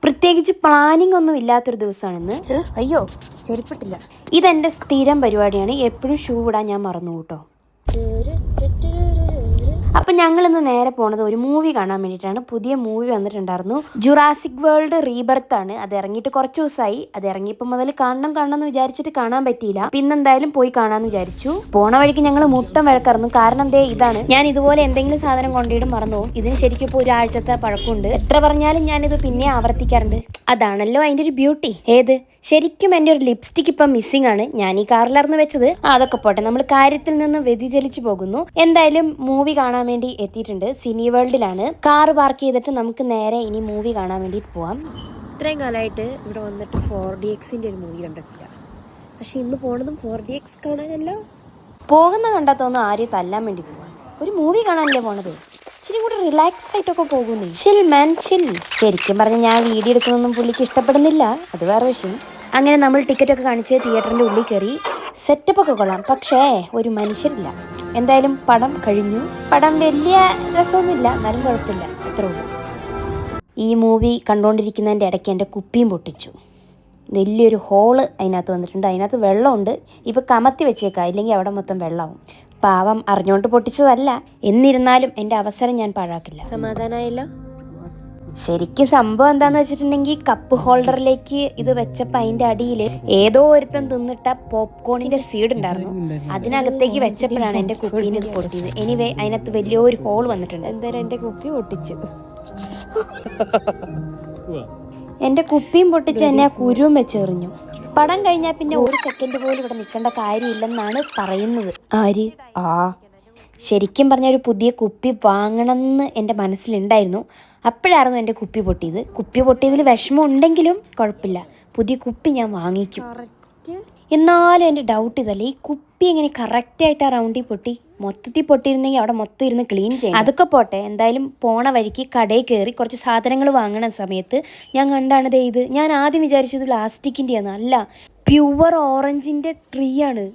പ്രത്യേകിച്ച് പ്ലാനിങ് ഒന്നും ഇല്ലാത്തൊരു ദിവസമാണിന്ന്. അയ്യോ ചെരുപ്പിട്ടില്ല. ഇതെൻ്റെ സ്ഥിരം പരിപാടിയാണ്. എപ്പോഴും ഷൂ ഇടാൻ ഞാൻ മറന്നു കൂട്ടോ. അപ്പം ഞങ്ങളിന്ന് നേരെ പോണത് ഒരു മൂവി കാണാൻ വേണ്ടിയിട്ടാണ്. പുതിയ മൂവി വന്നിട്ടുണ്ടായിരുന്നു. ജുറാസിക് വേൾഡ് റീബർത്ത് ആണ്. അത് ഇറങ്ങിയിട്ട് കുറച്ച് ദിവസമായി. അത് ഇറങ്ങിയപ്പോൾ മുതൽ കാണണം എന്ന് വിചാരിച്ചിട്ട് കാണാൻ പറ്റിയില്ല. പിന്നെ എന്തായാലും പോയി കാണാമെന്ന് വിചാരിച്ചു. പോണ വഴിക്ക് ഞങ്ങൾ മുട്ടം വഴക്കായിരുന്നു. കാരണം ദേ ഇതാണ്, ഞാൻ ഇതുപോലെ എന്തെങ്കിലും സാധനം കൊണ്ടിടും മറന്നു പോകും. ഇതിന് ശരിക്കും ഇപ്പോൾ ഒരാഴ്ചത്തെ പഴക്കമുണ്ട്. എത്ര പറഞ്ഞാലും ഞാനിത് പിന്നെ ആവർത്തിക്കാറുണ്ട്. അതാണല്ലോ അതിൻ്റെ ഒരു ബ്യൂട്ടി. ഏത് ശരിക്കും എൻ്റെ ഒരു ലിപ്സ്റ്റിക് ഇപ്പം മിസ്സിംഗ് ആണ്. ഞാൻ ഈ കാറിലായിരുന്നു വെച്ചത്. അതൊക്കെ പോട്ടെ, നമ്മൾ കാര്യത്തിൽ നിന്ന് വ്യതിചലിച്ചു പോകുന്നു. എന്തായാലും മൂവി കാണാൻ വേണ്ടി എത്തിയിട്ടുണ്ട്. സിനി വേൾഡിലാണ്. കാർ പാർക്ക് ചെയ്തിട്ട് നമുക്ക് നേരെ ഇനി മൂവി കാണാൻ വേണ്ടിയിട്ട് പോവാം. ഇത്രയും കാലമായിട്ട് ഇവിടെ വന്നിട്ട് 4DXന്റെ ഒരു മൂവി കണ്ടിട്ടില്ല. പക്ഷെ ഇന്ന് പോണതും 4DX കാണാനല്ല. പോകുന്ന കണ്ടാൽ തോന്നുന്നു ആരെയും തല്ലാൻ വേണ്ടി പോവാം. ഒരു മൂവി കാണാനല്ലേ പോണത്. ഇച്ചിരി കൂടി റിലാക്സ് ആയിട്ടൊക്കെ പോകുന്നു. ചിൽ മാൻ ചിൽ. ശരിക്കും പറഞ്ഞാൽ ഞാൻ വീഡിയോ എടുക്കുന്നൊന്നും പുള്ളിക്ക് ഇഷ്ടപ്പെടുന്നില്ല. അത് വേറെ വിഷയം. അങ്ങനെ നമ്മൾ ടിക്കറ്റൊക്കെ കാണിച്ച് തിയേറ്ററിൻ്റെ ഉള്ളിൽ കയറി. സെറ്റപ്പൊക്കെ കൊള്ളാം, പക്ഷേ ഒരു മനുഷ്യരില്ല. എന്തായാലും പടം കഴിഞ്ഞു. പടം വലിയ രസമൊന്നുമില്ല, എന്നാലും കുഴപ്പമില്ല, അത്രേ ഉള്ളൂ. ഈ മൂവി കണ്ടുകൊണ്ടിരിക്കുന്നതിൻ്റെ ഇടയ്ക്ക് എൻ്റെ കുപ്പിയും പൊട്ടിച്ചു. വലിയൊരു ഹോള് അതിനകത്ത് വന്നിട്ടുണ്ട്. അതിനകത്ത് വെള്ളമുണ്ട്. ഇപ്പോൾ കമത്തി വെച്ചേക്കാം, ഇല്ലെങ്കിൽ അവിടെ മൊത്തം വെള്ളമാവും. പാവം അറിഞ്ഞുകൊണ്ട് പൊട്ടിച്ചതല്ല. എന്നിരുന്നാലും എൻ്റെ അവസരം ഞാൻ പാഴാക്കില്ല. സമാധാനമായല്ലോ. ശരിക്കും സംഭവം എന്താന്ന് വെച്ചിട്ടുണ്ടെങ്കിൽ, കപ്പ് ഹോൾഡറിലേക്ക് ഇത് വെച്ചപ്പോൾ അതിൻ്റെ അടിയിൽ ഏതോ ഒരുത്തൻ തിന്നിട്ട പോപ്കോണിന്റെ സീഡ് ഉണ്ടായിരുന്നു. അതിനകത്തേക്ക് വെച്ചപ്പോഴാണ് എൻ്റെ കുപ്പീന് ഇത് പൊട്ടിയത്. എനിവേ അതിനകത്ത് വലിയൊരു ഹോൾ വന്നിട്ടുണ്ട്. എന്തായാലും എൻ്റെ കുപ്പി പൊട്ടിച്ചു. എൻ്റെ കുപ്പിയും പൊട്ടിച്ച് എന്നെ ആ കുരുവും വെച്ചെറിഞ്ഞു. പടം കഴിഞ്ഞാൽ പിന്നെ ഒരു സെക്കൻഡ് പോലും ഇവിടെ നിൽക്കേണ്ട കാര്യമില്ലെന്നാണ് പറയുന്നത്. ആര്? ശരിക്കും പറഞ്ഞാൽ ഒരു പുതിയ കുപ്പി വാങ്ങണമെന്ന് എൻ്റെ മനസ്സിലുണ്ടായിരുന്നു. അപ്പോഴായിരുന്നു എൻ്റെ കുപ്പി പൊട്ടിയത്. കുപ്പി പൊട്ടിയതിൽ വിഷമം ഉണ്ടെങ്കിലും കുഴപ്പമില്ല, പുതിയ കുപ്പി ഞാൻ വാങ്ങിക്കും. എന്നാലും എൻ്റെ ഡൗട്ട് ഇതല്ലേ, ഈ കുപ്പി എങ്ങനെ കറക്റ്റായിട്ട് ആ റൗണ്ടിൽ പൊട്ടി? മൊത്തത്തിൽ പൊട്ടിയിരുന്നെങ്കിൽ അവിടെ മൊത്തം ഇരുന്ന് ക്ലീൻ ചെയ്യണം. അതൊക്കെ പോട്ടെ. എന്തായാലും പോണ വഴിക്ക് കടയിൽ കയറി കുറച്ച് സാധനങ്ങൾ വാങ്ങണ സമയത്ത് ഞാൻ കണ്ടാണ് ദേ ഇത്. ഞാൻ ആദ്യം വിചാരിച്ചത് പ്ലാസ്റ്റിക്കിൻ്റെയാണ്. അല്ല, പ്യുവർ ഓറഞ്ചിൻ്റെ ട്രീ ആണ്.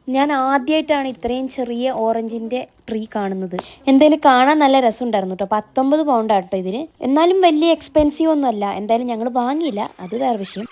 ഞാൻ ആദ്യമായിട്ടാണ് ഇത്രയും ചെറിയ ഓറഞ്ചിൻ്റെ ട്രീ കാണുന്നത്. എന്തായാലും കാണാൻ നല്ല രസമുണ്ടായിരുന്നു കേട്ടോ. 19 പൗണ്ടാണ് കേട്ടോ ഇതിന്. എന്നാലും വലിയ എക്സ്പെൻസീവ് ഒന്നും അല്ല. എന്തായാലും ഞങ്ങൾ വാങ്ങിയില്ല, അത് വേറെ വിഷയം.